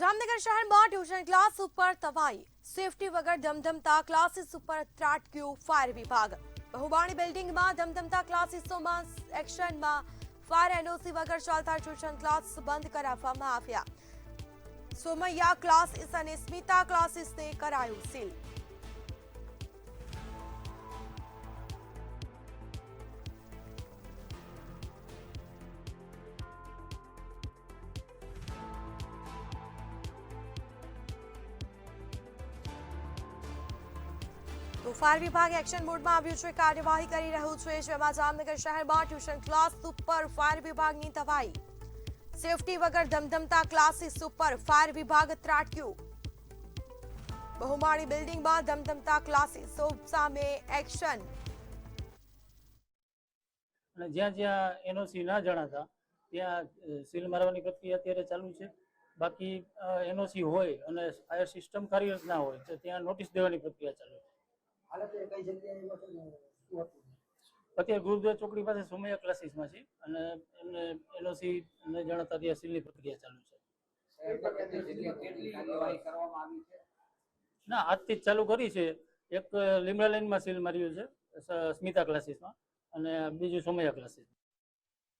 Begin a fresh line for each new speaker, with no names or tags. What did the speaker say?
જામનગર શહેરમાં tuition class ઉપર તવાઈ, safety વગર ધમધમતા ક્લાસીસ ઉપર ત્રાટક્યું ફાયર વિભાગ। બહુમાળી બિલ્ડિંગમાં ધમધમતા ક્લાસીસોમાં એક્શનમાં, ફાયર એનઓસી વગર ચાલતા ટ્યુશન ક્લાસ બંધ કરાવવામાં આવ્યા। સોમૈયા ક્લાસીસ અને સ્મિતા ક્લાસીસને કરાયું સીલ। તો ફાયર વિભાગ એક્શન મોડમાં આવ્યું છે, કાર્યવાહી કરી રહ્યું છે, જેમાં જામનગર શહેરમાં ટ્યુશન ક્લાસ ઉપર ફાયર વિભાગની તવાઈ, સેફટી વગર ધમધમતા ક્લાસીસ ઉપર ફાયર વિભાગ ત્રાટક્યું। બહુમાળી બિલ્ડિંગમાં ધમધમતા ક્લાસીસો સામે એક્શન।
અને જ્યાં જ્યાં એનઓસી ના જણાતા ત્યાં સીલ મારવાની પ્રક્રિયા અત્યારે ચાલુ છે। બાકી એનઓસી હોય અને ફાયર સિસ્ટમ કાર્યરત ના હોય તો ત્યાં નોટિસ દેવાની પ્રક્રિયા ચાલુ છે। અત્યારે ગુરુદ્વારા ચોકડી પાસે સોમૈયા ક્લાસીસમાં છે અને એમને એનઓસી ને જણાતા ત્યાં સીલની પ્રક્રિયા ચાલુ છે। ના, આજથી જ ચાલુ કરી છે। એક લીમડા લાઈનમાં સીલ માર્યું છે સ્મિતા ક્લાસીસમાં અને બીજું સોમૈયા ક્લાસીસ।